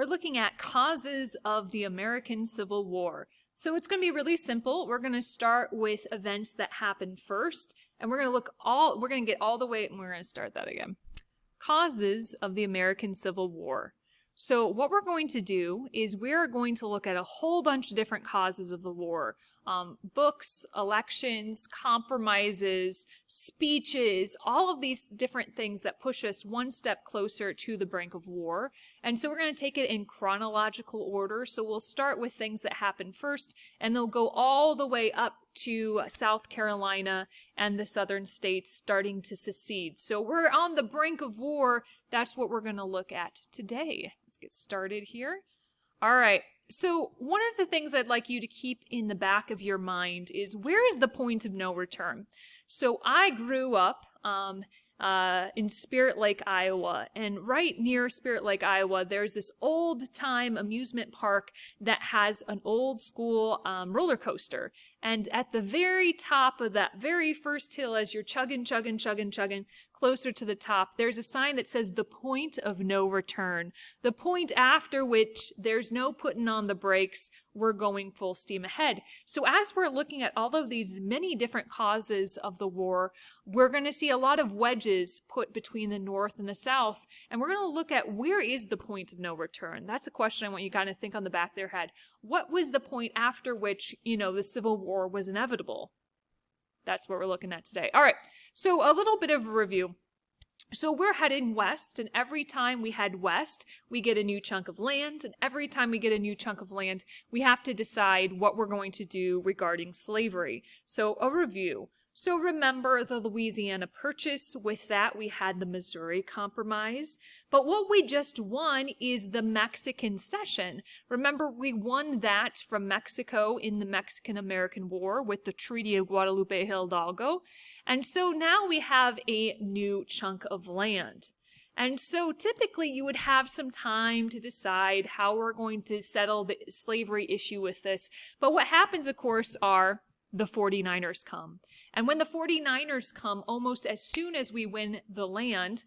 looking at causes of the American Civil War. So it's going to be really simple. We're going to start with events that happened first, and we're going to get all the way, and we're going to start that again. Causes of the American Civil War. So what we're going to do is we're going to look at a whole bunch of different causes of the war. Books, elections, compromises, speeches, all of these different things that push us one step closer to the brink of war. And so we're going to take it in chronological order. So we'll start with things that happened first, and they'll go all the way up to South Carolina and the southern states starting to secede. So we're on the brink of war. That's what we're going to look at today. Let's get started here. All right. So one of the things I'd like you to keep in the back of your mind is, where is the point of no return? So I grew up in Spirit Lake, Iowa, and right near Spirit Lake, Iowa, there's this old-time amusement park that has an old-school roller coaster. And at the very top of that very first hill, as you're chugging closer to the top, there's a sign that says the point of no return. The point after which there's no putting on the brakes, we're going full steam ahead. So as we're looking at all of these many different causes of the war, we're going to see a lot of wedges put between the North and the South. And we're going to look at, where is the point of no return? That's a question I want you to kind of think on the back of their head. What was the point after which, the Civil War was inevitable? That's what we're looking at today. All right, so a little bit of a review. So we're heading west, and every time we head west, we get a new chunk of land, and every time we get a new chunk of land, we have to decide what we're going to do regarding slavery. So a review. So remember the Louisiana Purchase. With that, we had the Missouri Compromise. But what we just won is the Mexican Cession. Remember, we won that from Mexico in the Mexican-American War with the Treaty of Guadalupe Hidalgo. And so now we have a new chunk of land. And so typically you would have some time to decide how we're going to settle the slavery issue with this. But what happens, of course, are the 49ers come. And when the 49ers come, almost as soon as we win the land,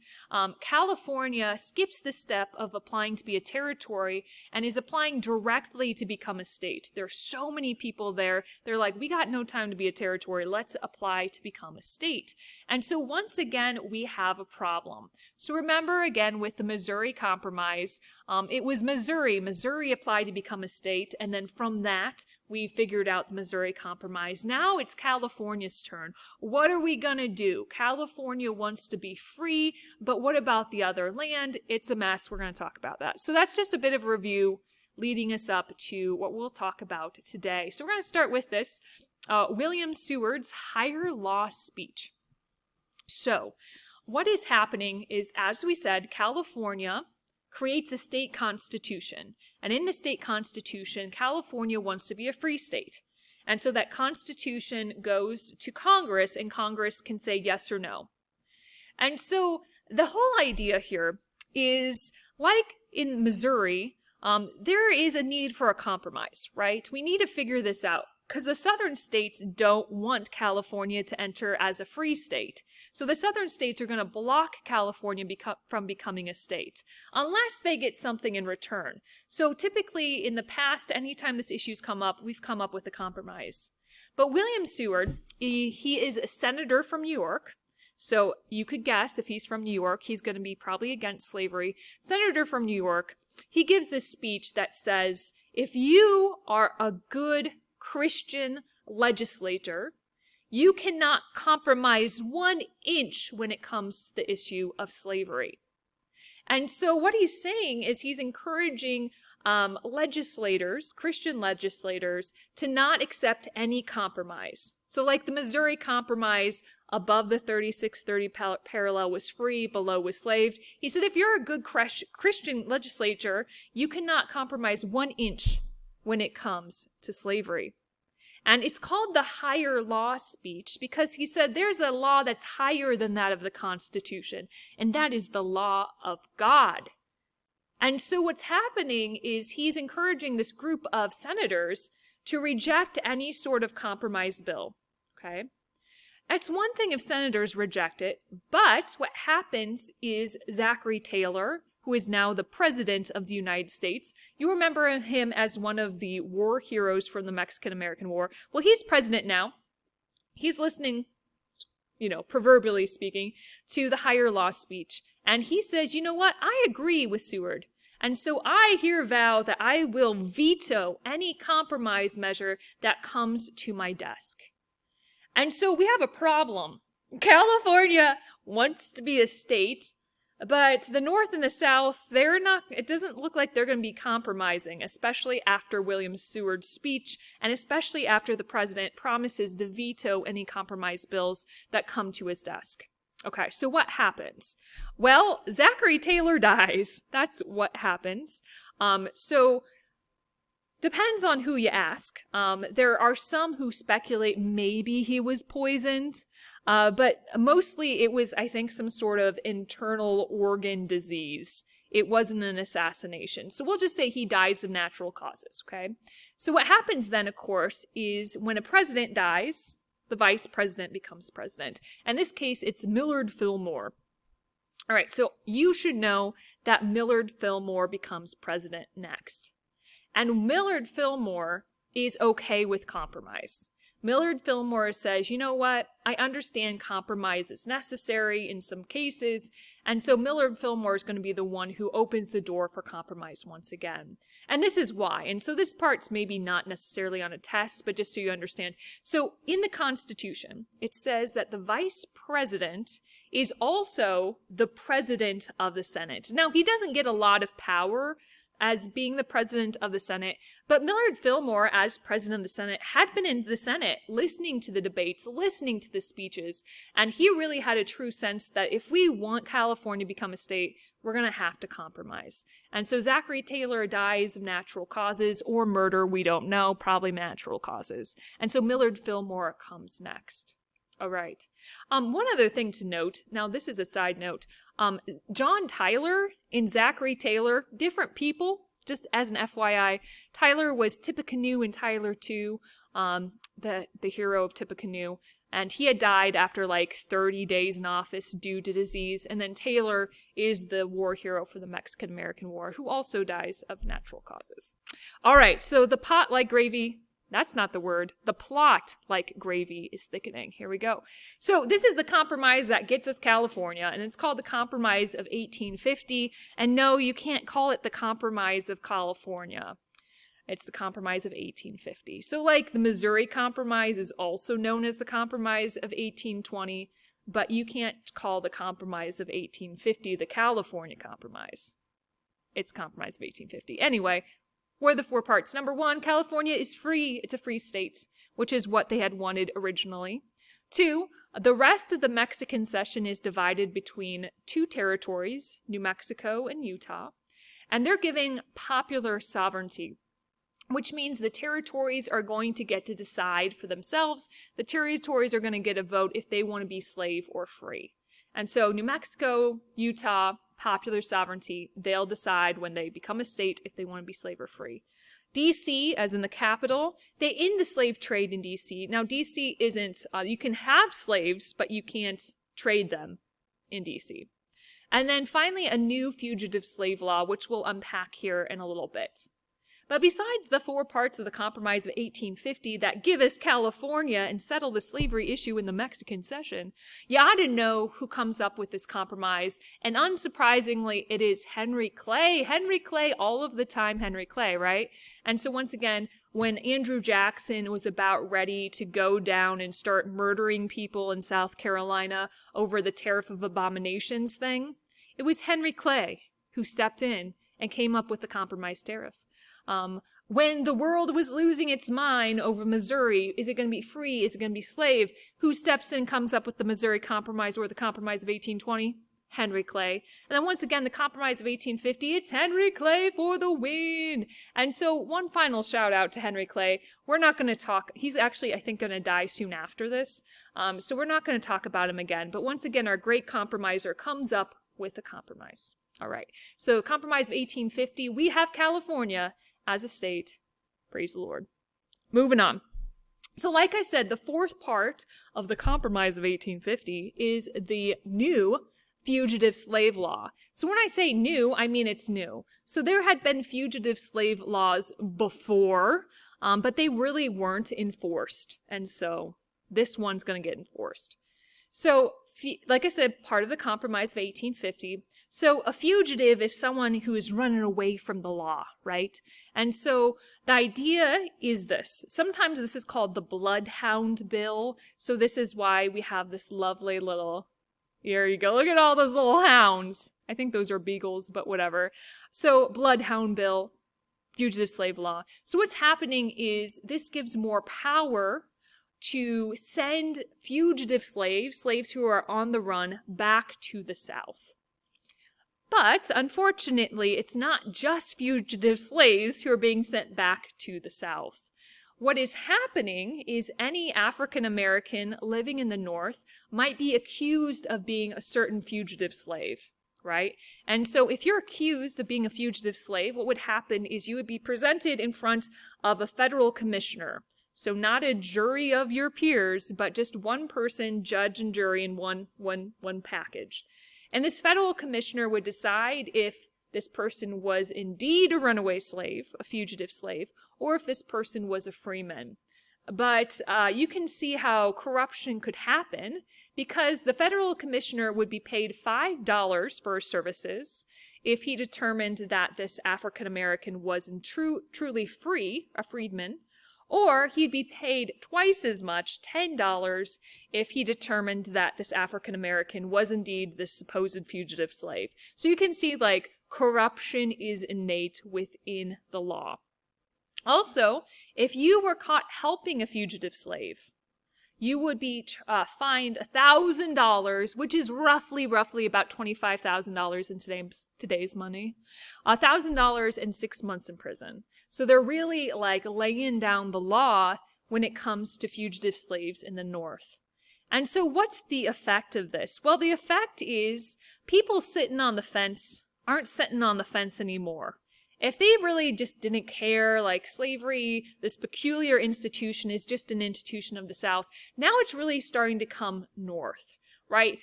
California skips the step of applying to be a territory and is applying directly to become a state. There's so many people there. They're like, we got no time to be a territory. Let's apply to become a state. And so once again, we have a problem. So remember again with the Missouri Compromise, it was Missouri. Missouri applied to become a state, and then from that, we figured out the Missouri Compromise. Now it's California's turn. What are we going to do? California wants to be free, but what about the other land? It's a mess. We're going to talk about that. So that's just a bit of a review leading us up to what we'll talk about today. So we're going to start with this, William Seward's higher law speech. So what is happening is, as we said, California creates a state constitution. And in the state constitution, California wants to be a free state. And so that constitution goes to Congress, and Congress can say yes or no. And so the whole idea here is, like in Missouri, there is a need for a compromise, right? We need to figure this out, because the southern states don't want California to enter as a free state. So the southern states are going to block California from becoming a state, unless they get something in return. So typically in the past, anytime this issue's come up, we've come up with a compromise. But William Seward, he is a senator from New York. So you could guess if he's from New York, he's going to be probably against slavery. Senator from New York, he gives this speech that says, if you are a good Christian legislator, you cannot compromise 1 inch when it comes to the issue of slavery. And so what he's saying is he's encouraging legislators, Christian legislators, to not accept any compromise. So like the Missouri Compromise, above the 3630 parallel was free, below was slaved. He said, if you're a good Christian legislature, you cannot compromise 1 inch when it comes to slavery. And it's called the higher law speech because he said there's a law that's higher than that of the Constitution, and that is the law of God. And so what's happening is he's encouraging this group of senators to reject any sort of compromise bill, okay? It's one thing if senators reject it, but what happens is Zachary Taylor, who who is now the president of the United States. You remember him as one of the war heroes from the Mexican-American War. Well, he's president now. He's listening, proverbially speaking, to the higher law speech. And he says, you know what? I agree with Seward. And so I here vow that I will veto any compromise measure that comes to my desk. And so we have a problem. California wants to be a state, but the North and the South, it doesn't look like they're going to be compromising, especially after William Seward's speech, and especially after the president promises to veto any compromise bills that come to his desk. Okay, so what happens? Well, Zachary Taylor dies. That's what happens. So depends on who you ask. There are some who speculate maybe he was poisoned, but mostly it was, I think, some sort of internal organ disease. It wasn't an assassination. So we'll just say he dies of natural causes, okay? So what happens then, of course, is when a president dies, the vice president becomes president. In this case, it's Millard Fillmore. All right, so you should know that Millard Fillmore becomes president next. And Millard Fillmore is okay with compromise. Millard Fillmore says, you know what? I understand compromise is necessary in some cases. And so Millard Fillmore is going to be the one who opens the door for compromise once again. And this is why. And so this part's maybe not necessarily on a test, but just so you understand. So in the Constitution, it says that the vice president is also the president of the Senate. Now, he doesn't get a lot of power as being the president of the Senate, but Millard Fillmore, as president of the Senate, had been in the Senate listening to the debates, listening to the speeches, and he really had a true sense that if we want California to become a state, we're going to have to compromise. And so Zachary Taylor dies of natural causes or murder, we don't know, probably natural causes. And so Millard Fillmore comes next. All right. One other thing to note, now this is a side note, John Tyler and Zachary Taylor, different people, just as an FYI. Tyler was Tippecanoe in Tyler 2, the hero of Tippecanoe, and he had died after like 30 days in office due to disease. And then Taylor is the war hero for the Mexican-American War, who also dies of natural causes. All right, so the pot like gravy. That's not the word. The plot, like gravy, is thickening. Here we go. So this is the compromise that gets us California, and it's called the Compromise of 1850. And no, you can't call it the Compromise of California. It's the Compromise of 1850. So like the Missouri Compromise is also known as the Compromise of 1820, but you can't call the Compromise of 1850 the California Compromise. It's Compromise of 1850. Anyway, what are the four parts? Number one, California is free. It's a free state, which is what they had wanted originally. Two, the rest of the Mexican cession is divided between two territories, New Mexico and Utah, and they're giving popular sovereignty, which means the territories are going to get to decide for themselves. The territories are going to get a vote if they want to be slave or free. And so New Mexico, Utah, popular sovereignty, they'll decide when they become a state if they want to be slave or free. D.C., as in the capital, they end the slave trade in D.C. Now, D.C. isn't, you can have slaves, but you can't trade them in D.C. And then finally, a new fugitive slave law, which we'll unpack here in a little bit. But besides the four parts of the Compromise of 1850 that give us California and settle the slavery issue in the Mexican cession, you ought to know who comes up with this compromise. And unsurprisingly, it is Henry Clay. Henry Clay, all of the time Henry Clay, right? And so once again, when Andrew Jackson was about ready to go down and start murdering people in South Carolina over the Tariff of Abominations thing, it was Henry Clay who stepped in and came up with the compromise tariff. When the world was losing its mind over Missouri, is it going to be free? Is it going to be slave? Who steps in and comes up with the Missouri Compromise or the Compromise of 1820? Henry Clay. And then once again, the Compromise of 1850, it's Henry Clay for the win. And so one final shout out to Henry Clay. We're not going to talk, he's actually, I think, going to die soon after this. So we're not going to talk about him again. But once again, our great compromiser comes up with a compromise. All right. So Compromise of 1850, we have California as a state. Praise the Lord. Moving on. So like I said, the fourth part of the Compromise of 1850 is the new fugitive slave law. So when I say new, I mean it's new. So there had been fugitive slave laws before, but they really weren't enforced. And so this one's going to get enforced. So, like I said, part of the Compromise of 1850. So a fugitive is someone who is running away from the law, right? And so the idea is this. Sometimes this is called the Bloodhound Bill. So this is why we have this lovely little, here you go, look at all those little hounds. I think those are beagles, but whatever. So Bloodhound Bill, fugitive slave law. So what's happening is this gives more power to send fugitive slaves who are on the run, back to the South. But unfortunately, it's not just fugitive slaves who are being sent back to the South. What is happening is any African American living in the North might be accused of being a certain fugitive slave, right? And so if you're accused of being a fugitive slave, what would happen is you would be presented in front of a federal commissioner. So not a jury of your peers, but just one person, judge and jury in one package. And this federal commissioner would decide if this person was indeed a runaway slave, a fugitive slave, or if this person was a freeman. But you can see how corruption could happen because the federal commissioner would be paid $5 for his services if he determined that this African American was truly free, a freedman. Or he'd be paid twice as much, $10, if he determined that this African American was indeed this supposed fugitive slave. So you can see, like, corruption is innate within the law. Also, if you were caught helping a fugitive slave, you would be fined $1,000, which is roughly about $25,000 in today's money. $1,000 and 6 months in prison. So they're really like laying down the law when it comes to fugitive slaves in the North. And so what's the effect of this? Well, the effect is people sitting on the fence aren't sitting on the fence anymore. If they really just didn't care, like slavery, this peculiar institution is just an institution of the South, now it's really starting to come north, right?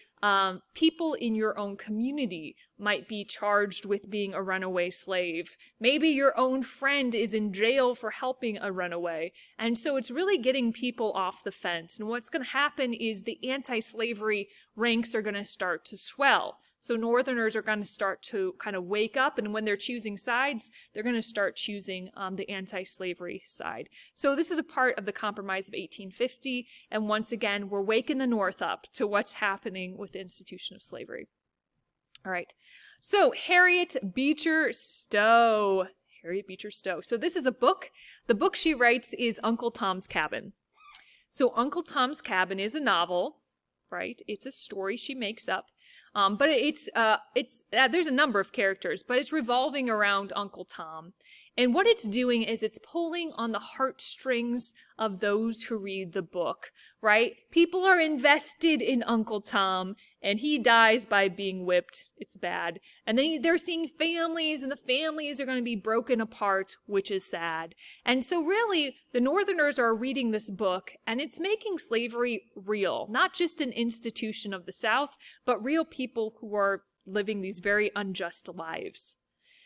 People in your own community might be charged with being a runaway slave. Maybe your own friend is in jail for helping a runaway. And so it's really getting people off the fence. And what's going to happen is the anti-slavery ranks are going to start to swell. So Northerners are going to start to kind of wake up, and when they're choosing sides, they're going to start choosing the anti-slavery side. So this is a part of the Compromise of 1850, and once again, we're waking the North up to what's happening with the institution of slavery. All right, so Harriet Beecher Stowe. So this is a book. The book she writes is Uncle Tom's Cabin. So Uncle Tom's Cabin is a novel, right? It's a story she makes up. But there's a number of characters, but it's revolving around Uncle Tom. And what it's doing is it's pulling on the heartstrings of those who read the book, right? People are invested in Uncle Tom, and he dies by being whipped. It's bad. And then they're seeing families, and the families are going to be broken apart, which is sad. And so really, the Northerners are reading this book, and it's making slavery real. Not just an institution of the South, but real people who are living these very unjust lives.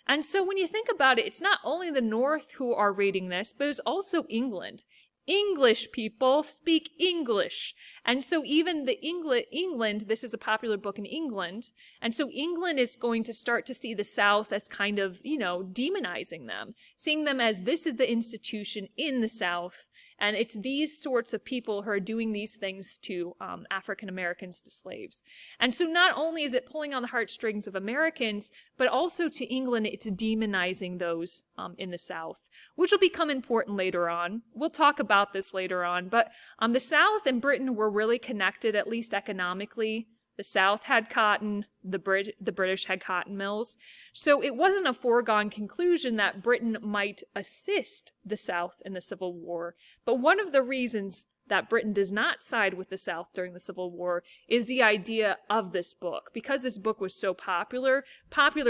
And so when you think about it, it's not only the North who are reading this, but it's also England. English people speak English. And so even England, this is a popular book in England. And so England is going to start to see the South as kind of, demonizing them, seeing them as this is the institution in the South. And it's these sorts of people who are doing these things to African Americans, to slaves. And so not only is it pulling on the heartstrings of Americans, but also to England, it's demonizing those in the South, which will become important later on. We'll talk about this later on. But the South and Britain were really connected, at least economically. The South had cotton, the British had cotton mills. So it wasn't a foregone conclusion that Britain might assist the South in the Civil War. But one of the reasons that Britain does not side with the South during the Civil War is the idea of this book. Because this book was so popular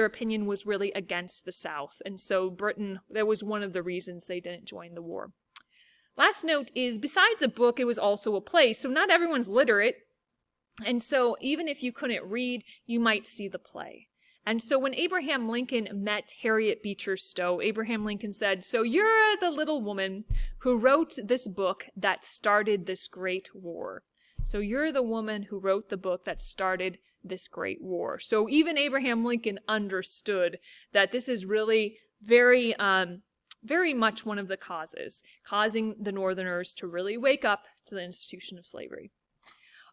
opinion was really against the South. And so Britain, that was one of the reasons they didn't join the war. Last note is, besides a book, it was also a play. So not everyone's literate. And so even if you couldn't read, you might see the play. And so when Abraham Lincoln met Harriet Beecher Stowe, Abraham Lincoln said, "So you're the little woman who wrote this book that started this great war. So you're the woman who wrote the book that started this great war." So even Abraham Lincoln understood that this is really very much one of the causes, causing the Northerners to really wake up to the institution of slavery.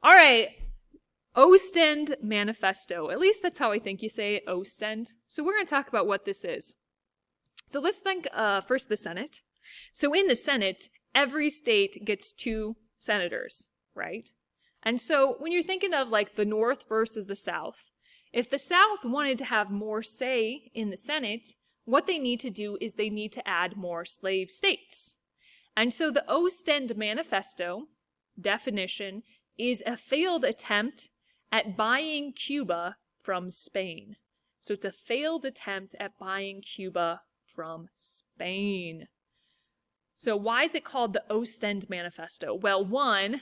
All right. Ostend Manifesto. At least that's how I think you say it, Ostend. So we're going to talk about what this is. So let's think first the Senate. So in the Senate, every state gets 2 senators, right? And so when you're thinking of like the North versus the South, if the South wanted to have more say in the Senate, what they need to do is they need to add more slave states. And so the Ostend Manifesto definition is a failed attempt at buying Cuba from Spain. So it's a failed attempt at buying Cuba from Spain. So why is it called the Ostend Manifesto? Well, one,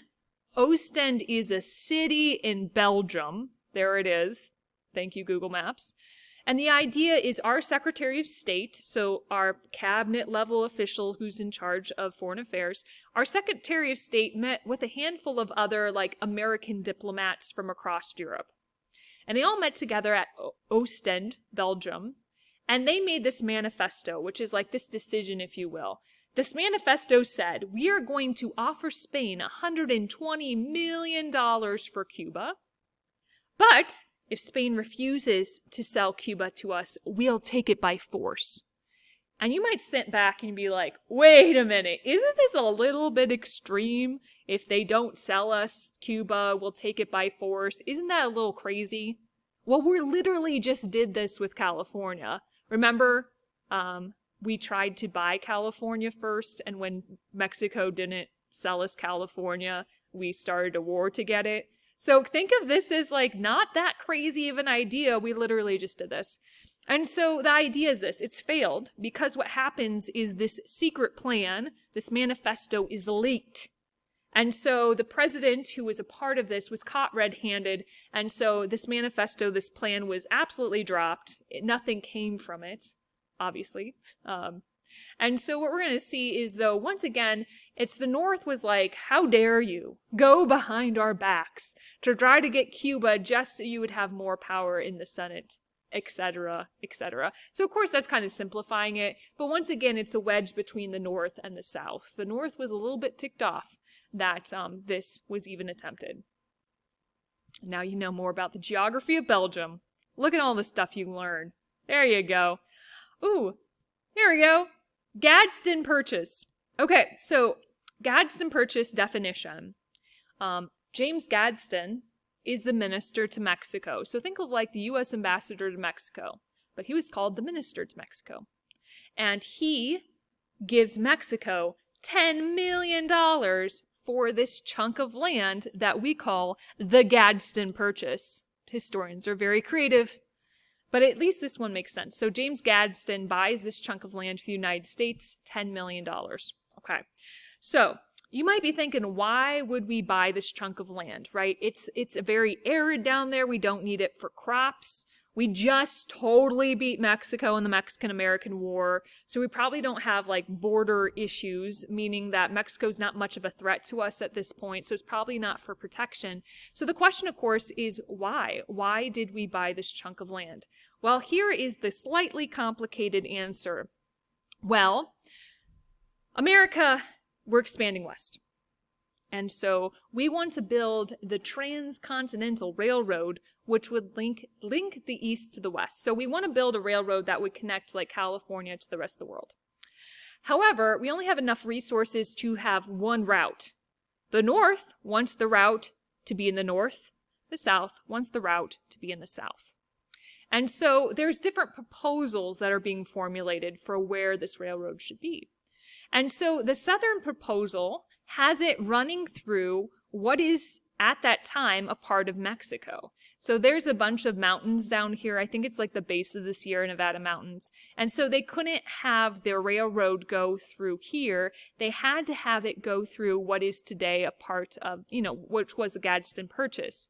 Ostend is a city in Belgium. There it is. Thank you, Google Maps. And the idea is our Secretary of State, so our cabinet level official who's in charge of foreign affairs, our Secretary of State met with a handful of other like American diplomats from across Europe. And they all met together at Ostend, Belgium, and they made this manifesto, which is like this decision, if you will. This manifesto said, we are going to offer Spain $120 million for Cuba, but if Spain refuses to sell Cuba to us, we'll take it by force. And you might sit back and be like, wait a minute, isn't this a little bit extreme? If they don't sell us Cuba, we'll take it by force. Isn't that a little crazy? Well, we literally just did this with California. Remember, we tried to buy California first, and when Mexico didn't sell us California, we started a war to get it. So think of this as like not that crazy of an idea. We literally just did this. And so the idea is this. It's failed because what happens is this secret plan, this manifesto, is leaked. And so the president who was a part of this was caught red-handed. And so this manifesto, this plan was absolutely dropped. Nothing came from it, obviously. And so what we're going to see is, though, once again, it's the North was like, how dare you go behind our backs to try to get Cuba just so you would have more power in the Senate, etc., etc. So, of course, that's kind of simplifying it. But once again, it's a wedge between the North and the South. The North was a little bit ticked off that this was even attempted. Now you know more about the geography of Belgium. Look at all the stuff you learn. There you go. Ooh, here we go. Gadsden Purchase. Okay, so Gadsden Purchase definition. James Gadsden is the minister to Mexico. So think of like the U.S. ambassador to Mexico, but he was called the minister to Mexico. And he gives Mexico $10 million for this chunk of land that we call the Gadsden Purchase. Historians are very creative. But at least this one makes sense. So James Gadsden buys this chunk of land for the United States, $10 million. Okay. So you might be thinking, why would we buy this chunk of land, right? It's very arid down there. We don't need it for crops. We just totally beat Mexico in the Mexican-American War. So we probably don't have like border issues, meaning that Mexico's not much of a threat to us at this point. So it's probably not for protection. So the question, of course, is why? Why did we buy this chunk of land? Well, here is the slightly complicated answer. Well, America, we're expanding west. And so we want to build the Transcontinental Railroad, which would link the east to the west. So we want to build a railroad that would connect like California to the rest of the world. However, we only have enough resources to have one route. The North wants the route to be in the north. The South wants the route to be in the south. And so there's different proposals that are being formulated for where this railroad should be. And so the southern proposal has it running through what is at that time a part of Mexico. So there's a bunch of mountains down here. I think it's like the base of the Sierra Nevada mountains. And so they couldn't have their railroad go through here. They had to have it go through what is today a part of, which was the Gadsden Purchase.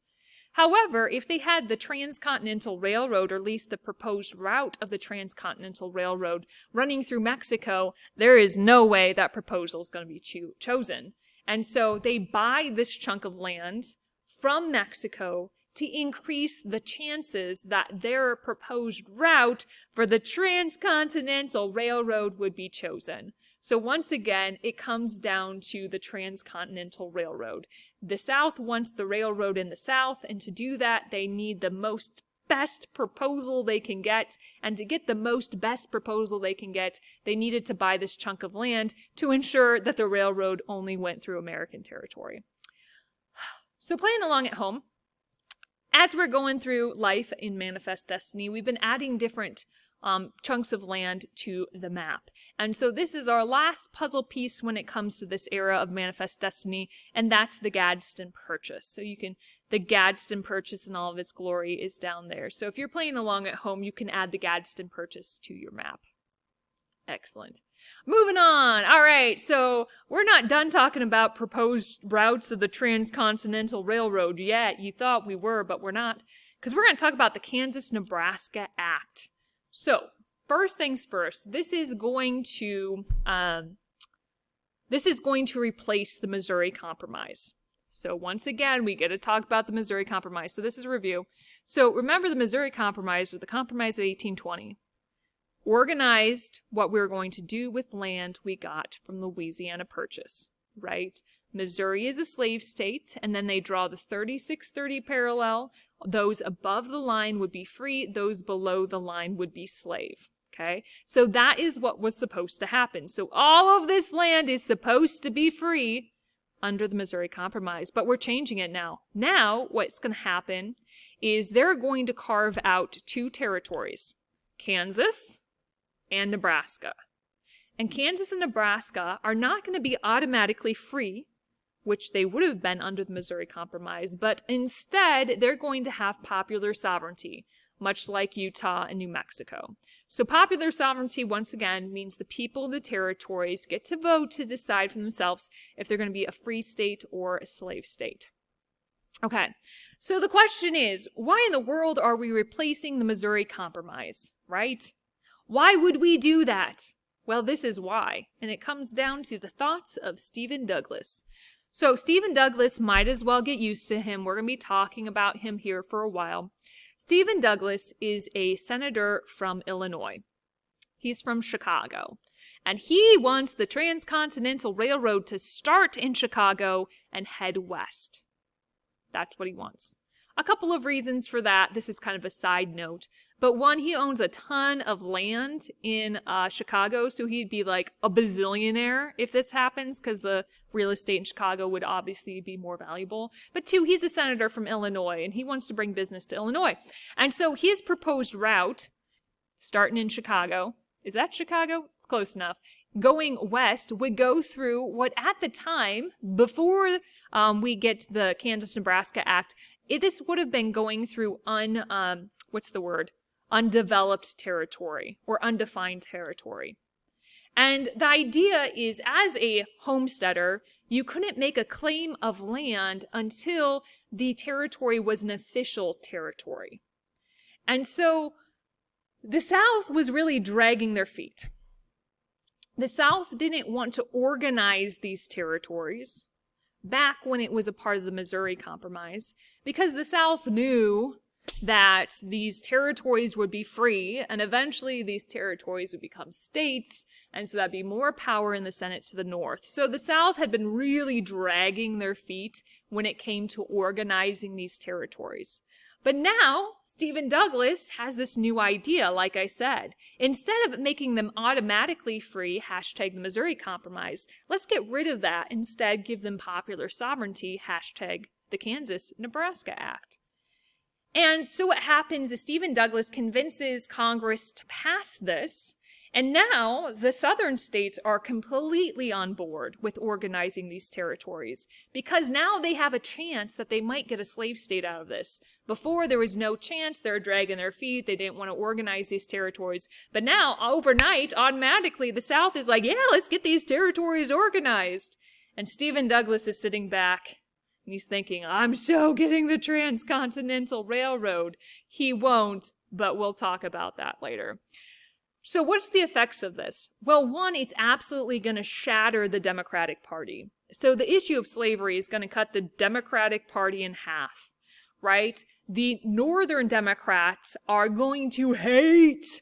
However, if they had the Transcontinental Railroad, or at least the proposed route of the Transcontinental Railroad running through Mexico, there is no way that proposal is going to be chosen. And so they buy this chunk of land from Mexico to increase the chances that their proposed route for the Transcontinental Railroad would be chosen. So once again, it comes down to the Transcontinental Railroad. The South wants the railroad in the South, and to do that, they need the best proposal they can get. And to get the most best proposal they can get, they needed to buy this chunk of land to ensure that the railroad only went through American territory. So playing along at home, as we're going through life in Manifest Destiny, we've been adding different chunks of land to the map. And so this is our last puzzle piece when it comes to this era of Manifest Destiny, and that's the Gadsden Purchase. So the Gadsden Purchase in all of its glory is down there. So if you're playing along at home, you can add the Gadsden Purchase to your map. Excellent. Moving on. All right, so we're not done talking about proposed routes of the Transcontinental Railroad yet. You thought we were, but we're not, because we're going to talk about the Kansas-Nebraska Act. So, first things first, this is going to replace the Missouri Compromise. So once again, we get to talk about the Missouri Compromise. So this is a review. So remember the Missouri Compromise, or the Compromise of 1820, organized what we were going to do with land we got from the Louisiana Purchase, right? Missouri is a slave state, and then they draw the 3630 parallel. Those above the line would be free, those below the line would be slave. Okay, so that is what was supposed to happen. So all of this land is supposed to be free under the Missouri Compromise, but we're changing it now. Now, what's going to happen is they're going to carve out two territories, Kansas and Nebraska. And Kansas and Nebraska are not going to be automatically free, which they would have been under the Missouri Compromise, but instead they're going to have popular sovereignty, much like Utah and New Mexico. So popular sovereignty, once again, means the people of the territories get to vote to decide for themselves if they're going to be a free state or a slave state. Okay, so the question is, why in the world are we replacing the Missouri Compromise, right? Why would we do that? Well, this is why, and it comes down to the thoughts of Stephen Douglas. So Stephen Douglas, might as well get used to him. We're going to be talking about him here for a while. Stephen Douglas is a senator from Illinois. He's from Chicago. And he wants the Transcontinental Railroad to start in Chicago and head west. That's what he wants. A couple of reasons for that. This is kind of a side note. But one, he owns a ton of land in Chicago, so he'd be like a bazillionaire if this happens, because the real estate in Chicago would obviously be more valuable. But two, he's a senator from Illinois, and he wants to bring business to Illinois. And so his proposed route, starting in Chicago, is that Chicago? It's close enough. Going west would go through what at the time, before we get the Kansas-Nebraska Act, this would have been going through undeveloped territory or undefined territory. And the idea is, as a homesteader, you couldn't make a claim of land until the territory was an official territory. And so the South was really dragging their feet. The South didn't want to organize these territories back when it was a part of the Missouri Compromise, because the South knew that these territories would be free, and eventually these territories would become states, and so that'd be more power in the Senate to the north. So the South had been really dragging their feet when it came to organizing these territories. But now, Stephen Douglas has this new idea, like I said. Instead of making them automatically free, hashtag the Missouri Compromise, let's get rid of that. Instead, give them popular sovereignty, hashtag the Kansas-Nebraska Act. And so what happens is Stephen Douglas convinces Congress to pass this, and now the southern states are completely on board with organizing these territories, because now they have a chance that they might get a slave state out of this. Before, there was no chance. They were dragging their feet. They didn't want to organize these territories. But now, overnight, automatically, the South is like, yeah, let's get these territories organized. And Stephen Douglas is sitting back, And he's thinking, I'm so getting the Transcontinental Railroad. He won't, but we'll talk about that later. So what's the effects of this? Well, one, it's absolutely going to shatter the Democratic Party. So the issue of slavery is going to cut the Democratic Party in half, right? The Northern Democrats are going to hate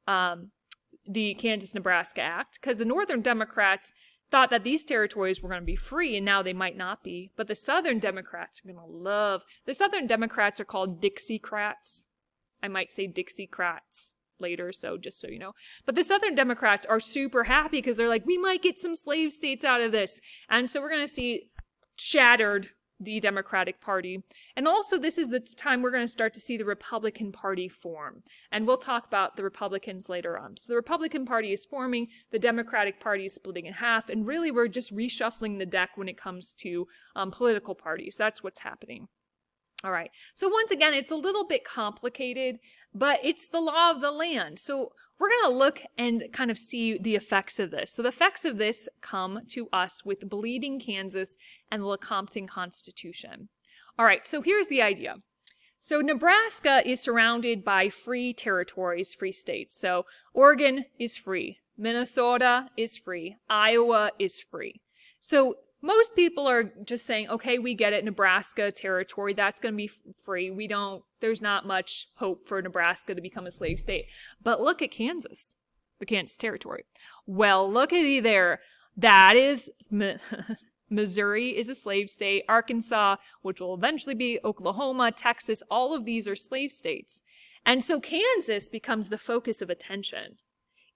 the Kansas-Nebraska Act because the Northern Democrats thought that these territories were going to be free, and now they might not be. But the Southern Democrats are going to love. The Southern Democrats are called Dixiecrats. I might say Dixiecrats later, so just so you know. But the Southern Democrats are super happy because they're like, we might get some slave states out of this. And so we're going to see shattered the Democratic Party. And also this is the time we're going to start to see the Republican Party form. And we'll talk about the Republicans later on. So the Republican Party is forming, the Democratic Party is splitting in half, and really we're just reshuffling the deck when it comes to political parties. That's what's happening. All right, so once again, it's a little bit complicated, but it's the law of the land. So we're going to look and kind of see the effects of this. So the effects of this come to us with Bleeding Kansas and the Lecompton Constitution. All right, so here's the idea. So Nebraska is surrounded by free territories, free states. So Oregon is free, Minnesota is free, Iowa is free. So most people are just saying, okay, we get it, Nebraska territory, that's going to be free. There's not much hope for Nebraska to become a slave state. But look at Kansas, the Kansas territory. Well, look at you there. That is, Missouri is a slave state. Arkansas, which will eventually be Oklahoma, Texas, all of these are slave states. And so Kansas becomes the focus of attention.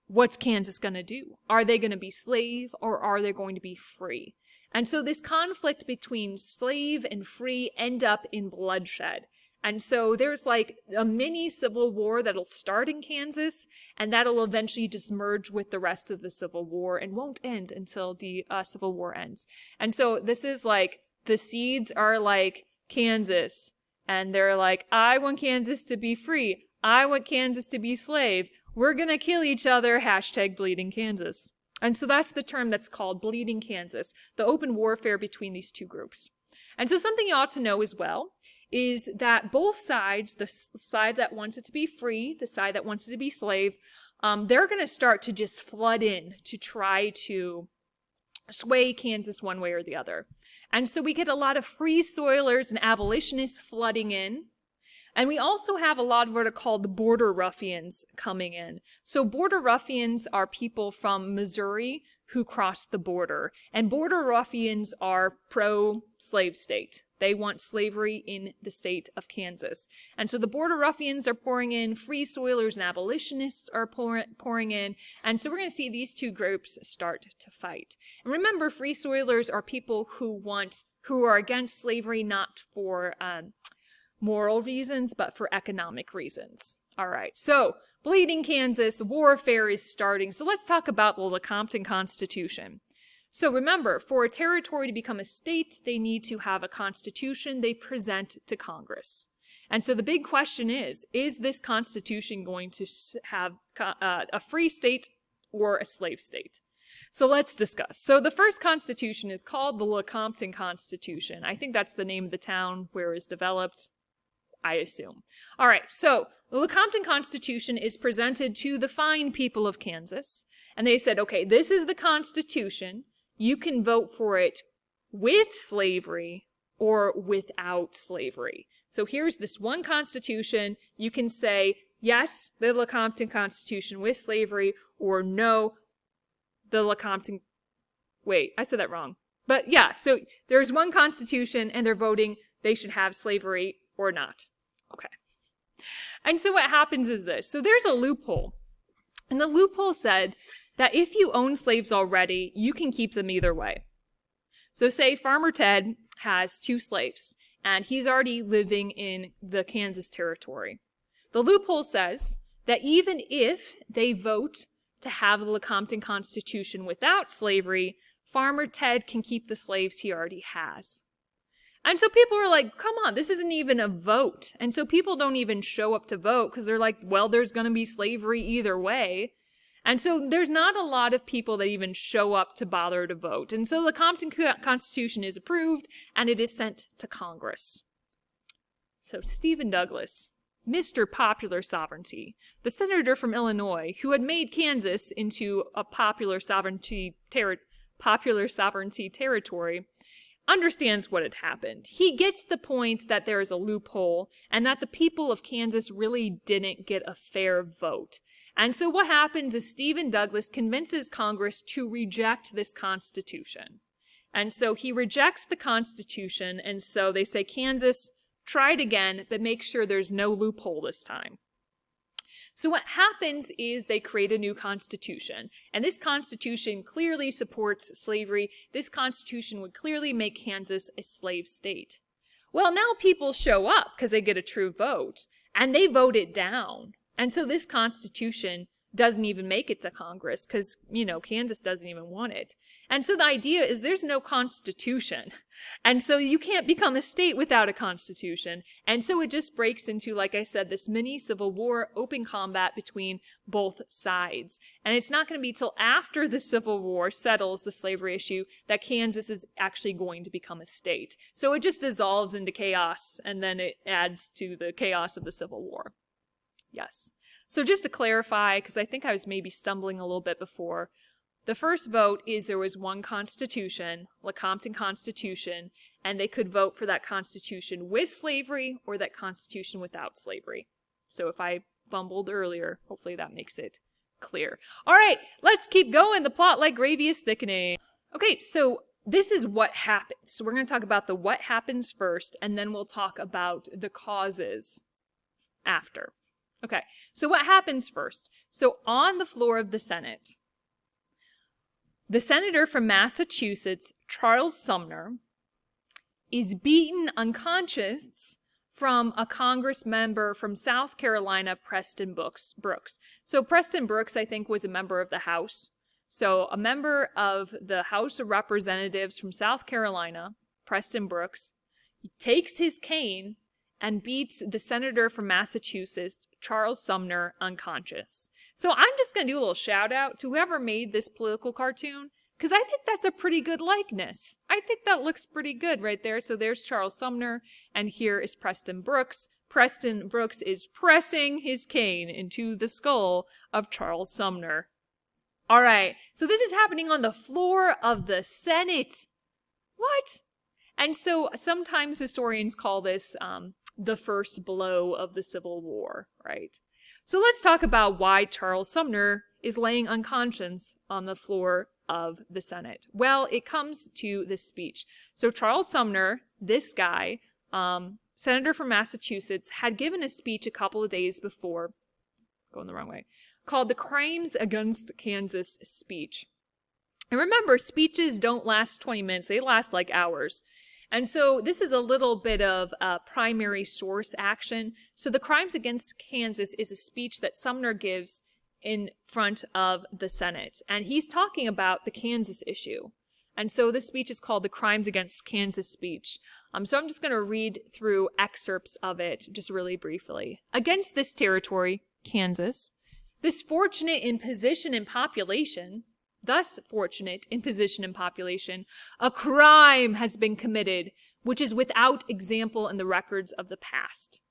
What's Kansas going to do? Are they going to be slave or are they going to be free? And so this conflict between slave and free end up in bloodshed. And so there's like a mini civil war that'll start in Kansas, and that'll eventually just merge with the rest of the Civil War and won't end until the Civil War ends. And so this is like, the seeds are like Kansas, and they're like, I want Kansas to be free. I want Kansas to be slave. We're gonna kill each other, #Bleeding Kansas. And so that's the term that's called Bleeding Kansas, the open warfare between these two groups. And so something you ought to know as well is that both sides, the side that wants it to be free, the side that wants it to be slave, they're going to start to just flood in to try to sway Kansas one way or the other. And so we get a lot of free soilers and abolitionists flooding in. And we also have a lot of what are called the border ruffians coming in. So border ruffians are people from Missouri who cross the border. And border ruffians are pro-slave state. They want slavery in the state of Kansas. And so the border ruffians are pouring in, free soilers and abolitionists are pouring in. And so we're going to see these two groups start to fight. And remember, free soilers are people who are against slavery not for moral reasons, but for economic reasons. All right, so Bleeding Kansas, warfare is starting. So let's talk about the Lecompton Constitution. So remember, for a territory to become a state, they need to have a constitution they present to Congress. And so the big question is this constitution going to have a free state or a slave state? So let's discuss. So the first constitution is called the Lecompton Constitution. I think that's the name of the town where it was developed, I assume. All right, so the Lecompton Constitution is presented to the fine people of Kansas, and they said, okay, this is the Constitution. You can vote for it with slavery or without slavery. So here's this one Constitution. You can say, yes, the Lecompton Constitution with slavery, or no, the Lecompton... Wait, I said that wrong. But yeah, so there's one Constitution, and they're voting they should have slavery or not. Okay. And so what happens is this. So there's a loophole. And the loophole said that if you own slaves already, you can keep them either way. So say Farmer Ted has 2 slaves, and he's already living in the Kansas territory. The loophole says that even if they vote to have the Lecompton Constitution without slavery, Farmer Ted can keep the slaves he already has. And so people were like, come on, this isn't even a vote. And so people don't even show up to vote because they're like, well, there's going to be slavery either way. And so there's not a lot of people that even show up to bother to vote. And so the Compton Constitution is approved and it is sent to Congress. So Stephen Douglas, Mr. Popular Sovereignty, the senator from Illinois who had made Kansas into a popular sovereignty territory, understands what had happened. He gets the point that there is a loophole and that the people of Kansas really didn't get a fair vote. And so what happens is Stephen Douglas convinces Congress to reject this Constitution. And so he rejects the Constitution, and so they say, Kansas, try it again, but make sure there's no loophole this time. So what happens is they create a new constitution, and this constitution clearly supports slavery. This constitution would clearly make Kansas a slave state. Well, now people show up because they get a true vote, and they vote it down. And so this constitution doesn't even make it to Congress because, Kansas doesn't even want it. And so the idea is there's no constitution. And so you can't become a state without a constitution. And so it just breaks into, like I said, this mini civil war, open combat between both sides. And it's not going to be till after the Civil War settles the slavery issue that Kansas is actually going to become a state. So it just dissolves into chaos, and then it adds to the chaos of the Civil War. Yes. So just to clarify, because I think I was maybe stumbling a little bit before, the first vote is there was one constitution, Lecompton Constitution, and they could vote for that constitution with slavery or that constitution without slavery. So if I fumbled earlier, hopefully that makes it clear. All right, let's keep going. The plot like gravy is thickening. Okay, so this is what happens. So we're going to talk about the what happens first, and then we'll talk about the causes after. Okay, so what happens first? So on the floor of the Senate, the senator from Massachusetts, Charles Sumner, is beaten unconscious from a Congress member from South Carolina, Preston Brooks. So Preston Brooks, I think, was a member of the House. So a member of the House of Representatives from South Carolina, Preston Brooks, takes his cane and beats the senator from Massachusetts, Charles Sumner, unconscious. So I'm just going to do a little shout out to whoever made this political cartoon, because I think that's a pretty good likeness. I think that looks pretty good right there. So there's Charles Sumner, and here is Preston Brooks. Preston Brooks is pressing his cane into the skull of Charles Sumner. All right, so this is happening on the floor of the Senate. What? And so sometimes historians call this the first blow of the Civil War, right? So let's talk about why Charles Sumner is laying unconscious on the floor of the Senate. Well, it comes to this speech. So Charles Sumner, this guy, senator from Massachusetts, had given a speech a couple of days before, going the wrong way, called the Crimes Against Kansas speech. And remember, speeches don't last 20 minutes, they last like hours. And so this is a little bit of primary source action. So the Crimes Against Kansas is a speech that Sumner gives in front of the Senate. And he's talking about the Kansas issue. And so this speech is called the Crimes Against Kansas speech. So I'm just going to read through excerpts of it just really briefly. Against this territory, Kansas, this fortunate in position and population, thus fortunate in position and population, a crime has been committed which is without example in the records of the past.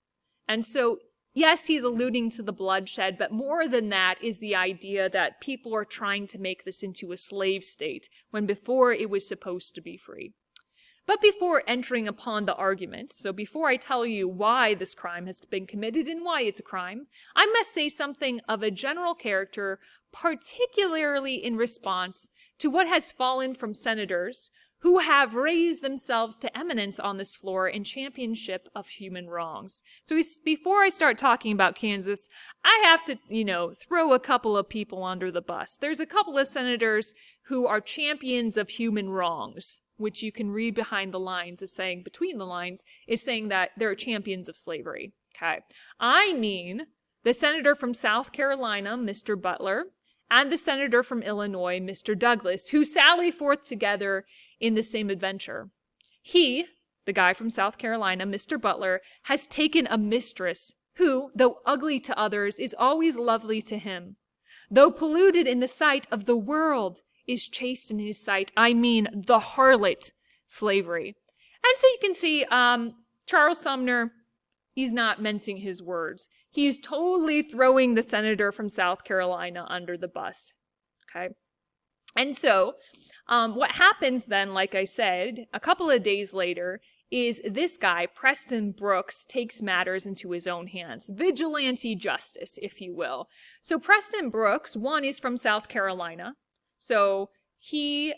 And so, yes, he's alluding to the bloodshed, but more than that is the idea that people are trying to make this into a slave state when before it was supposed to be free. But before entering upon the arguments, so before I tell you why this crime has been committed and why it's a crime, I must say something of a general character, particularly in response to what has fallen from senators who have raised themselves to eminence on this floor in championship of human wrongs. So before I start talking about Kansas, I have to, throw a couple of people under the bus. There's a couple of senators who are champions of human wrongs, which you can read behind the lines as saying, between the lines, is saying that they're champions of slavery. Okay. I mean the senator from South Carolina, Mr. Butler, and the senator from Illinois, Mr. Douglas, who sally forth together in the same adventure. He, the guy from South Carolina, Mr. Butler, has taken a mistress who, though ugly to others, is always lovely to him. though polluted in the sight of the world, is chaste in his sight. I mean, the harlot slavery. And so you can see Charles Sumner, he's not mincing his words. He's totally throwing the senator from South Carolina under the bus. Okay. And so what happens then, like I said, a couple of days later, is this guy, Preston Brooks, takes matters into his own hands. Vigilante justice, if you will. So Preston Brooks, one, is from South Carolina. So he,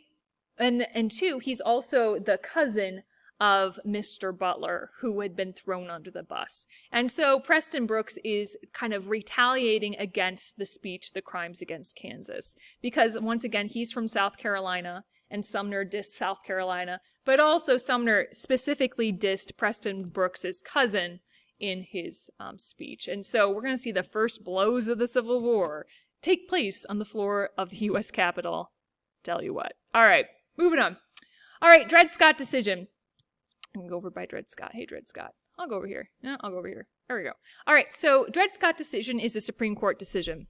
and two, he's also the cousin of Mr. Butler, who had been thrown under the bus. And so Preston Brooks is kind of retaliating against the speech, the crimes against Kansas. Because once again, he's from South Carolina, and Sumner dissed South Carolina, but also Sumner specifically dissed Preston Brooks's cousin in his speech. And so we're going to see the first blows of the Civil War take place on the floor of the U.S. Capitol. Tell you what. All right, moving on. All right, Dred Scott decision. I'm going to go over by Dred Scott. Hey, Dred Scott. I'll go over here. No, I'll go over here. There we go. All right, so Dred Scott decision is a Supreme Court decision.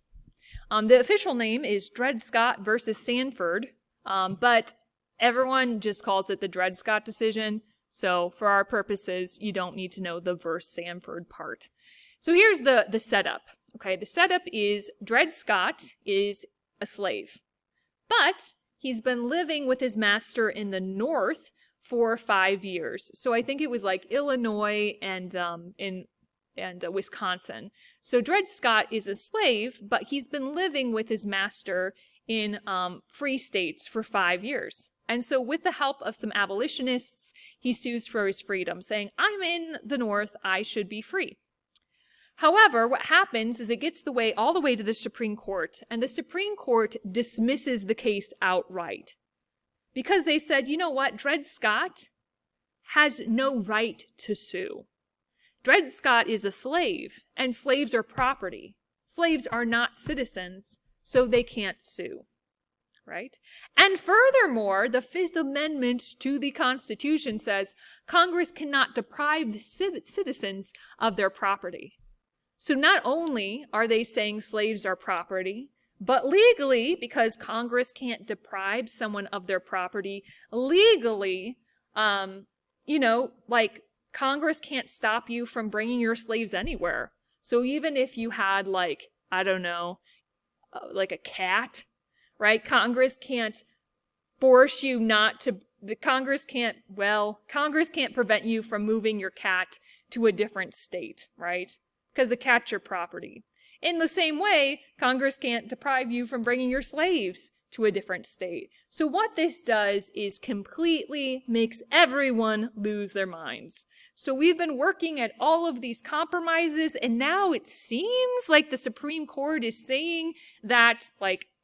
The official name is Dred Scott versus Sanford, but everyone just calls it the Dred Scott decision. So for our purposes, you don't need to know the verse Sanford part. So here's the setup. Okay, the setup is Dred Scott is a slave, but he's been living with his master in the North for 5 years. So I think it was like Illinois and Wisconsin. So Dred Scott is a slave, but he's been living with his master in free states for 5 years. And so with the help of some abolitionists, he sues for his freedom, saying, I'm in the North, I should be free. However, what happens is it gets all the way to the Supreme Court, and the Supreme Court dismisses the case outright. Because they said, you know what, Dred Scott has no right to sue. Dred Scott is a slave, and slaves are property. Slaves are not citizens, so they can't sue. Right? And furthermore, the Fifth Amendment to the Constitution says Congress cannot deprive citizens of their property. So not only are they saying slaves are property, but legally, because Congress can't deprive someone of their property, legally, Congress can't stop you from bringing your slaves anywhere. So even if you had like a cat, right? Congress can't force you not to, Congress can't prevent you from moving your cat to a different state, right? Because the cat's your property. In the same way, Congress can't deprive you from bringing your slaves to a different state. So what this does is completely makes everyone lose their minds. So we've been working at all of these compromises, and now it seems like the Supreme Court is saying that,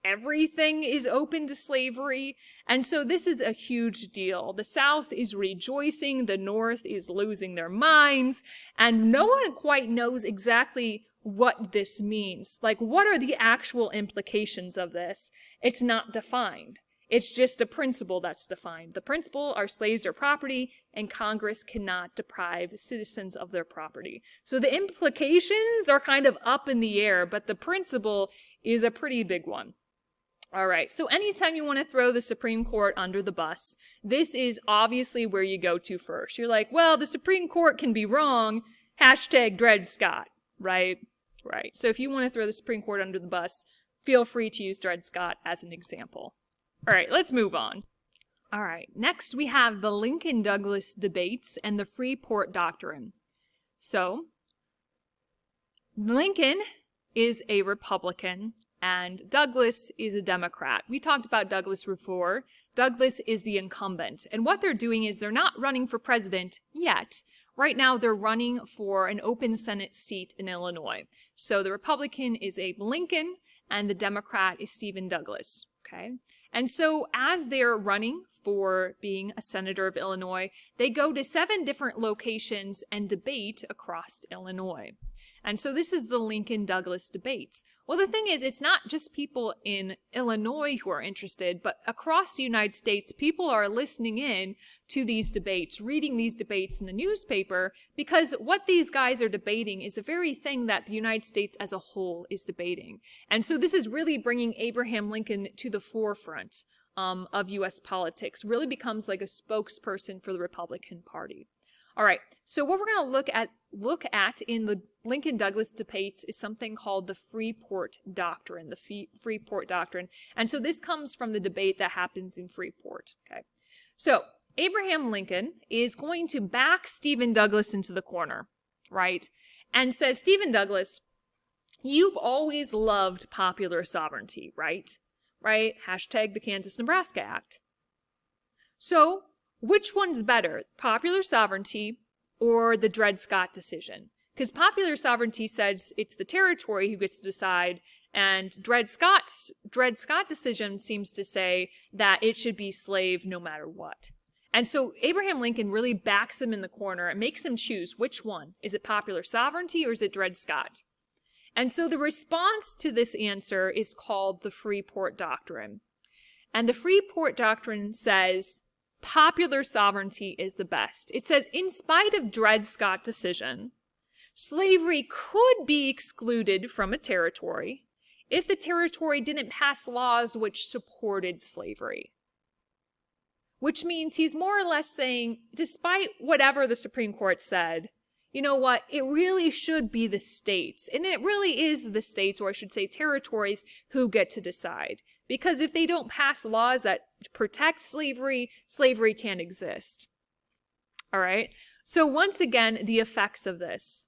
everything is open to slavery. And so this is a huge deal. The South is rejoicing, the North is losing their minds, and no one quite knows exactly what this means. What are the actual implications of this? It's not defined. It's just a principle that's defined. The principle are slaves are property, and Congress cannot deprive citizens of their property. So the implications are kind of up in the air, but the principle is a pretty big one. All right, so anytime you want to throw the Supreme Court under the bus, this is obviously where you go to first. You're like, well, the Supreme Court can be wrong, #Dred Scott, right? Right. So if you want to throw the Supreme Court under the bus, feel free to use Dred Scott as an example. All right, let's move on. All right, next we have the Lincoln-Douglas debates and the Freeport Doctrine. So, Lincoln is a Republican, and Douglas is a Democrat. We talked about Douglas before. Douglas is the incumbent. And what they're doing is they're not running for president yet. Right now, they're running for an open Senate seat in Illinois. So the Republican is Abe Lincoln, and the Democrat is Stephen Douglas. Okay? And so as they're running for being a senator of Illinois, they go to 7 different locations and debate across Illinois. And so this is the Lincoln-Douglas debates. Well, the thing is, it's not just people in Illinois who are interested, but across the United States, people are listening in to these debates, reading these debates in the newspaper, because what these guys are debating is the very thing that the United States as a whole is debating. And so this is really bringing Abraham Lincoln to the forefront of U.S. politics, really becomes like a spokesperson for the Republican Party. All right, so what we're going to look at in the Lincoln-Douglas debates is something called the Freeport Doctrine, the Freeport Doctrine. And so this comes from the debate that happens in Freeport, okay? So Abraham Lincoln is going to back Stephen Douglas into the corner, right? And says, Stephen Douglas, you've always loved popular sovereignty, right? Right? Hashtag the Kansas-Nebraska Act. So which one's better, popular sovereignty or the Dred Scott decision? Because popular sovereignty says it's the territory who gets to decide, and Dred Scott's decision seems to say that it should be slave no matter what. And so Abraham Lincoln really backs him in the corner and makes him choose which one. Is it popular sovereignty or is it Dred Scott? And so the response to this answer is called the Freeport Doctrine. And the Freeport Doctrine says popular sovereignty is the best. It says, in spite of Dred Scott decision, slavery could be excluded from a territory if the territory didn't pass laws which supported slavery. Which means he's more or less saying, despite whatever the Supreme Court said, you know what, it really should be the states. And it really is the states, or I should say territories, who get to decide. Because if they don't pass laws that protect slavery, slavery can't exist. All right? So once again, the effects of this.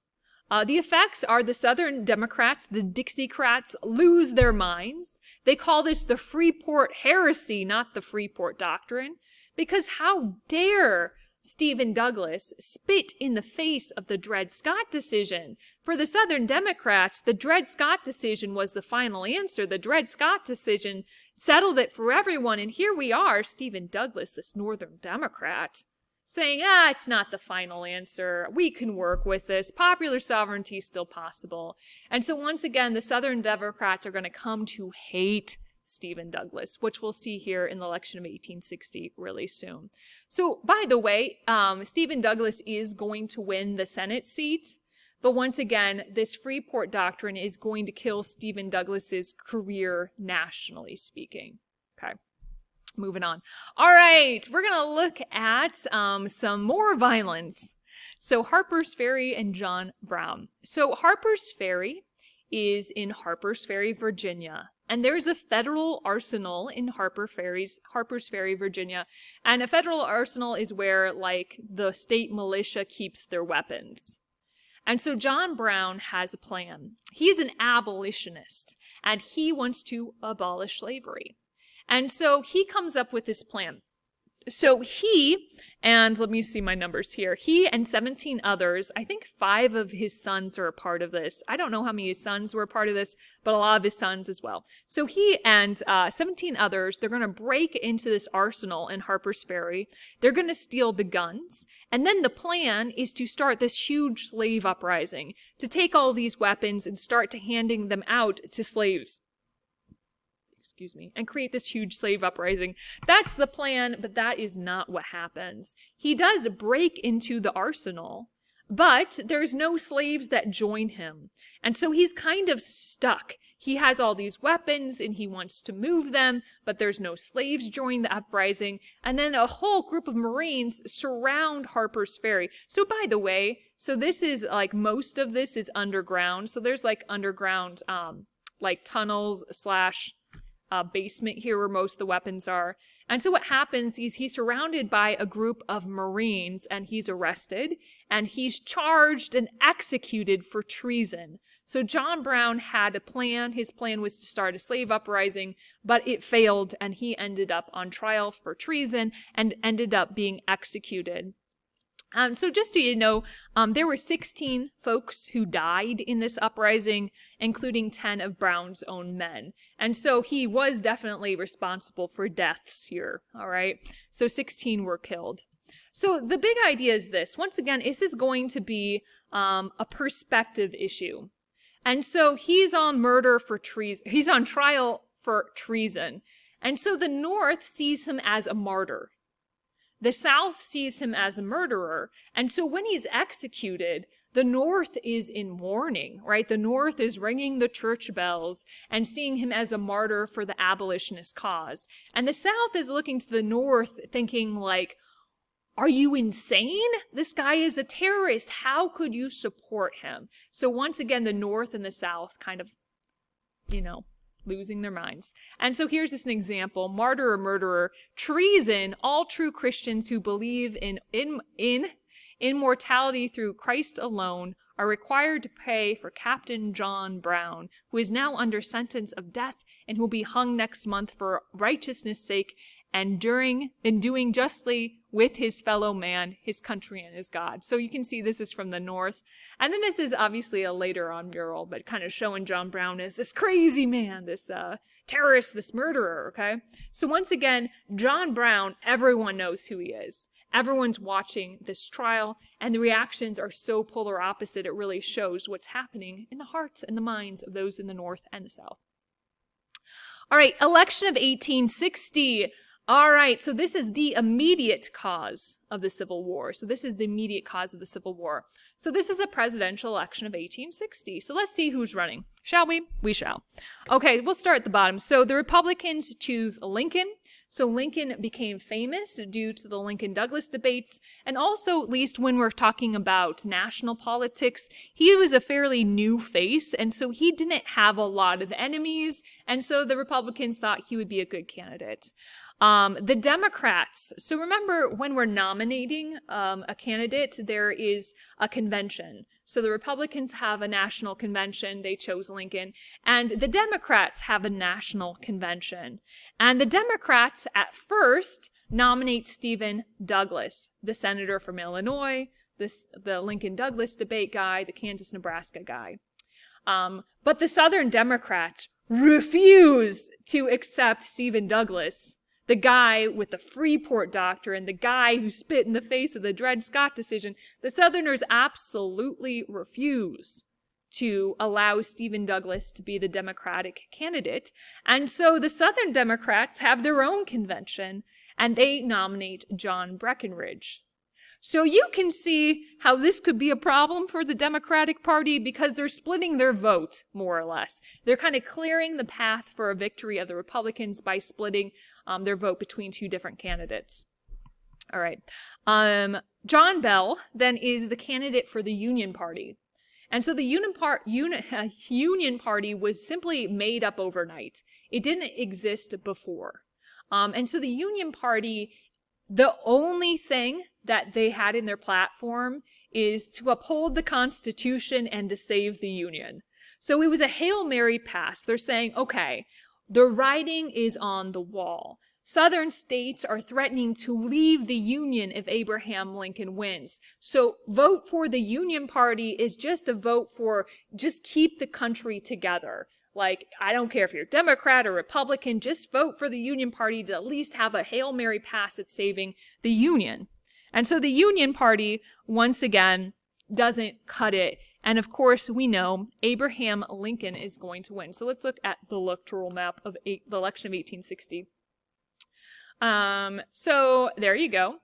The effects are the Southern Democrats, the Dixiecrats, lose their minds. They call this the Freeport heresy, not the Freeport Doctrine. Because how dare Stephen Douglas spit in the face of the Dred Scott decision? For the Southern Democrats, the Dred Scott decision was the final answer. The Dred Scott decision settled it for everyone. And here we are, Stephen Douglas, this Northern Democrat, saying, it's not the final answer. We can work with this. Popular sovereignty is still possible. And so once again, the Southern Democrats are going to come to hate Stephen Douglas, which we'll see here in the election of 1860 really soon. So, by the way, Stephen Douglas is going to win the Senate seat, but once again, this Freeport Doctrine is going to kill Stephen Douglas's career, nationally speaking. Okay, moving on. All right, we're going to look at some more violence. So, Harper's Ferry and John Brown. So, Harper's Ferry is in Harper's Ferry, Virginia. And there's a federal arsenal in Harper's Ferry, Virginia. And a federal arsenal is where, like, the state militia keeps their weapons. And so John Brown has a plan. He's an abolitionist, and he wants to abolish slavery. And so he comes up with this plan. So he, and let me see my numbers here, he and 17 others, I think 5 of his sons are a part of this. I don't know how many of his sons were a part of this, but a lot of his sons as well. So he and 17 others, they're going to break into this arsenal in Harper's Ferry. They're going to steal the guns. And then the plan is to start this huge slave uprising, to take all these weapons and start to handing them out to slaves. And create this huge slave uprising. That's the plan, but that is not what happens. He does break into the arsenal, but there's no slaves that join him. And so he's kind of stuck. He has all these weapons and he wants to move them, but there's no slaves joining the uprising. And then a whole group of Marines surround Harper's Ferry. So by the way, so this is like, most of this is underground. So there's like underground, like tunnels / basement here where most of the weapons are. And so what happens is he's surrounded by a group of Marines and he's arrested and he's charged and executed for treason. So John Brown had a plan. His plan was to start a slave uprising, but it failed and he ended up on trial for treason and ended up being executed. So just so you know, there were 16 folks who died in this uprising, including 10 of Brown's own men. And so he was definitely responsible for deaths here, all right? So 16 were killed. So the big idea is this. Once again, this is going to be a perspective issue. And so he's on murder for treason. He's on trial for treason. And so the North sees him as a martyr. The South sees him as a murderer. And so when he's executed, the North is in mourning, right? The North is ringing the church bells and seeing him as a martyr for the abolitionist cause. And the South is looking to the North thinking like, are you insane? This guy is a terrorist. How could you support him? So once again, the North and the South kind of, losing their minds. And so here's just an example. Martyr or murderer. Treason. All true Christians who believe in immortality through Christ alone are required to pay for Captain John Brown, who is now under sentence of death and who will be hung next month for righteousness' sake and doing justly with his fellow man, his country, and his God. So you can see this is from the North. And then this is obviously a later on mural, but kind of showing John Brown as this crazy man, this terrorist, this murderer, okay? So once again, John Brown, everyone knows who he is. Everyone's watching this trial, and the reactions are so polar opposite, it really shows what's happening in the hearts and the minds of those in the North and the South. All right, election of 1860. All right, so this is the immediate cause of the Civil War. So this is the immediate cause of the Civil War. So this is a presidential election of 1860. So let's see who's running. Shall we? We shall. Okay, we'll start at the bottom. So the Republicans choose Lincoln. So Lincoln became famous due to the Lincoln-Douglas debates, and also, at least when we're talking about national politics, he was a fairly new face, and so he didn't have a lot of enemies, and so the Republicans thought he would be a good candidate. The Democrats, so remember when we're nominating a candidate, there is a convention. So the Republicans have a national convention, they chose Lincoln, and the Democrats have a national convention. And the Democrats at first nominate Stephen Douglas, the senator from Illinois, the Lincoln-Douglas debate guy, the Kansas-Nebraska guy. But the Southern Democrats refuse to accept Stephen Douglas, the guy with the Freeport Doctrine, the guy who spit in the face of the Dred Scott decision. The Southerners absolutely refuse to allow Stephen Douglas to be the Democratic candidate. And so the Southern Democrats have their own convention, and they nominate John Breckinridge. So you can see how this could be a problem for the Democratic Party because they're splitting their vote, more or less. They're kind of clearing the path for a victory of the Republicans by splitting their vote between two different candidates. All right. John Bell then is the candidate for the Union Party. And so the Union Party was simply made up overnight. It didn't exist before. And so the Union Party, the only thing that they had in their platform is to uphold the Constitution and to save the Union. So it was a Hail Mary pass. They're saying, okay, the writing is on the wall. Southern states are threatening to leave the Union if Abraham Lincoln wins. So vote for the Union Party is just a vote for just keep the country together. Like, I don't care if you're Democrat or Republican, just vote for the Union Party to at least have a Hail Mary pass at saving the Union. And so the Union Party, once again, doesn't cut it. And of course, we know Abraham Lincoln is going to win. So let's look at the electoral map of the election of 1860. So there you go.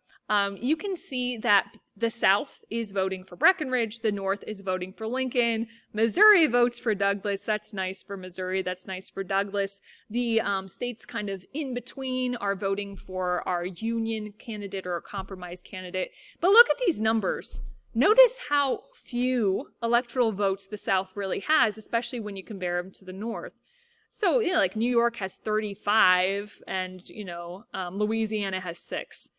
You can see that the South is voting for Breckinridge. The North is voting for Lincoln. Missouri votes for Douglas. That's nice for Missouri. That's nice for Douglas. The states kind of in between are voting for our Union candidate or a compromise candidate. But look at these numbers. Notice how few electoral votes the South really has, especially when you compare them to the North. So, like New York has 35 and, Louisiana has 6.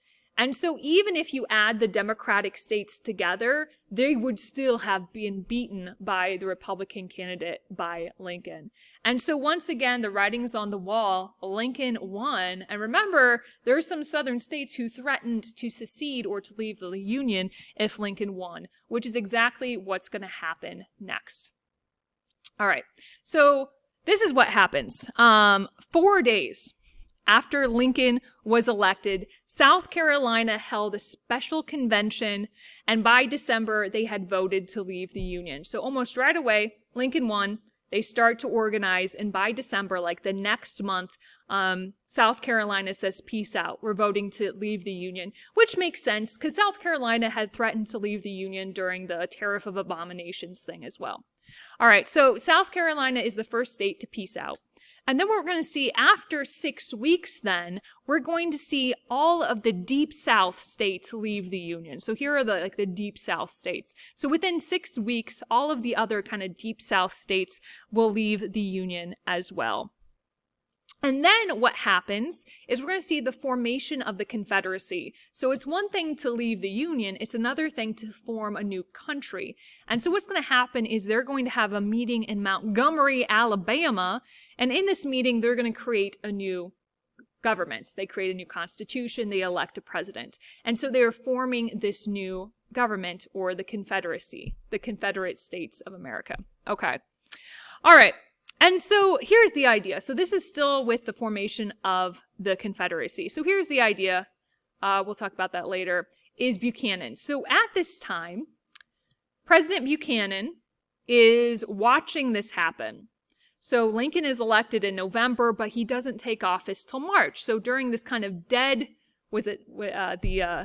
And so even if you add the Democratic states together, they would still have been beaten by the Republican candidate, by Lincoln. And so once again, the writing's on the wall. Lincoln won. And remember, there are some southern states who threatened to secede or to leave the Union if Lincoln won, which is exactly what's going to happen next. All right. So this is what happens. 4 days after Lincoln was elected, South Carolina held a special convention, and by December, they had voted to leave the Union. So almost right away, Lincoln won. They start to organize, and by December, like the next month, South Carolina says, peace out. We're voting to leave the Union, which makes sense because South Carolina had threatened to leave the Union during the Tariff of Abominations thing as well. All right, so South Carolina is the first state to peace out. And then what we're going to see after 6 weeks then, we're going to see all of the Deep South states leave the Union. So here are the Deep South states. So within 6 weeks, all of the other kind of Deep South states will leave the Union as well. And then what happens is we're going to see the formation of the Confederacy. So it's one thing to leave the Union, it's another thing to form a new country. And so what's going to happen is they're going to have a meeting in Montgomery, Alabama, and in this meeting they're going to create a new government. They create a new constitution, they elect a president. And so they're forming this new government, or the Confederacy, the Confederate States of America. Okay. All right. And so here's the idea. So this is still with the formation of the Confederacy. So here's the idea. We'll talk about that later, is Buchanan. So at this time, President Buchanan is watching this happen. So Lincoln is elected in November, but he doesn't take office till March. So during this kind of the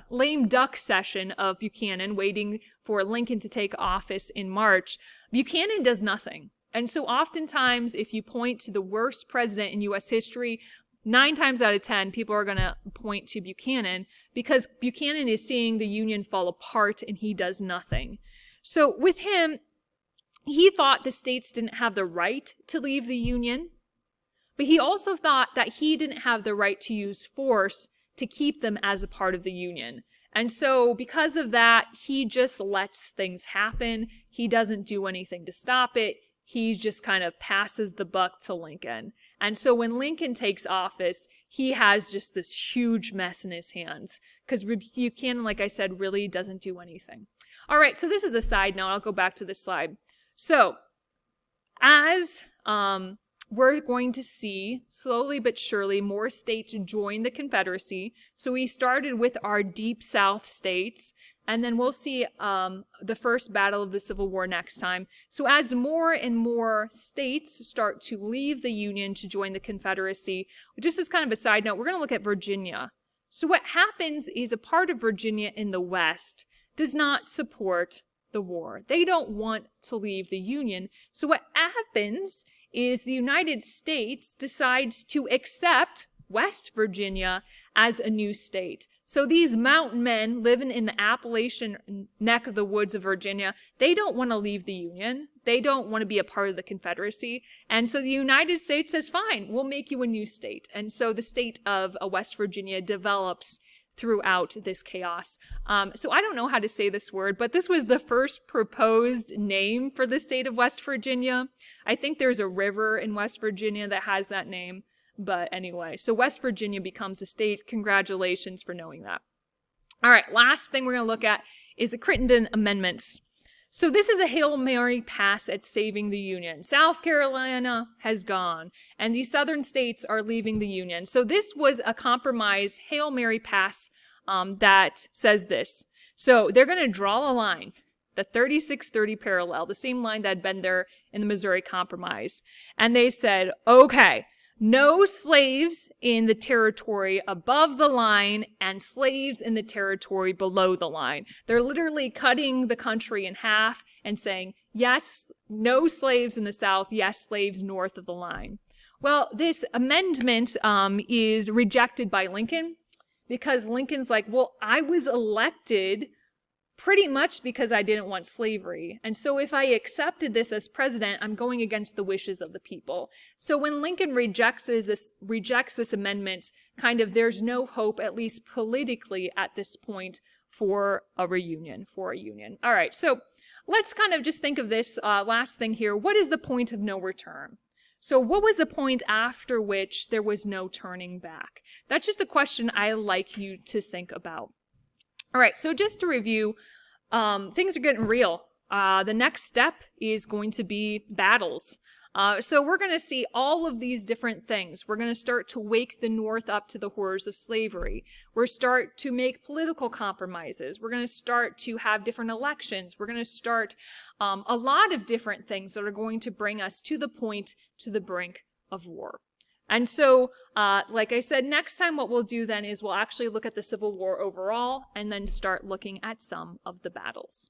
lame duck session of Buchanan, waiting for Lincoln to take office in March, Buchanan does nothing. And so oftentimes, if you point to the worst president in U.S. history, 9 times out of 10, people are going to point to Buchanan because Buchanan is seeing the Union fall apart and he does nothing. So with him, he thought the states didn't have the right to leave the Union, but he also thought that he didn't have the right to use force to keep them as a part of the Union. And so because of that, he just lets things happen. He doesn't do anything to stop it. He just kind of passes the buck to Lincoln. And so when Lincoln takes office, he has just this huge mess in his hands because Buchanan, like I said, really doesn't do anything. All right, so this is a side note. I'll go back to this slide. So as we're going to see slowly but surely more states join the Confederacy. So we started with our Deep South states. And then we'll see the first battle of the Civil War next time. So as more and more states start to leave the Union to join the Confederacy, just as kind of a side note, we're going to look at Virginia. So what happens is a part of Virginia in the West does not support the war. They don't want to leave the Union. So what happens is the United States decides to accept West Virginia as a new state. So these mountain men living in the Appalachian neck of the woods of Virginia, they don't want to leave the Union. They don't want to be a part of the Confederacy. And so the United States says, fine, we'll make you a new state. And so the state of West Virginia develops throughout this chaos. So I don't know how to say this word, but this was the first proposed name for the state of West Virginia. I think there's a river in West Virginia that has that name. But anyway, so West Virginia becomes a state. Congratulations for knowing that. All right, last thing we're going to look at is the Crittenden Amendments. So this is a Hail Mary pass at saving the Union. South Carolina has gone, and these southern states are leaving the Union. So this was a compromise Hail Mary pass that says this. So they're going to draw a line, the 3630 parallel, the same line that had been there in the Missouri Compromise. And they said, okay, no slaves in the territory above the line and slaves in the territory below the line. They're literally cutting the country in half and saying, yes, no slaves in the South, yes, slaves north of the line. Well, this amendment is rejected by Lincoln because Lincoln's like, well, I was elected pretty much because I didn't want slavery. And so if I accepted this as president, I'm going against the wishes of the people. So when Lincoln rejects this amendment, kind of there's no hope, at least politically at this point, for a reunion, for a union. All right, so let's kind of just think of this last thing here. What is the point of no return? So what was the point after which there was no turning back? That's just a question I like you to think about. All right, so just to review, things are getting real. The next step is going to be battles. So we're going to see all of these different things. We're going to start to wake the North up to the horrors of slavery. We're start to make political compromises. We're going to start to have different elections. We're going to start a lot of different things that are going to bring us to the point, to the brink of war. And so, like I said, next time what we'll do then is we'll actually look at the Civil War overall and then start looking at some of the battles.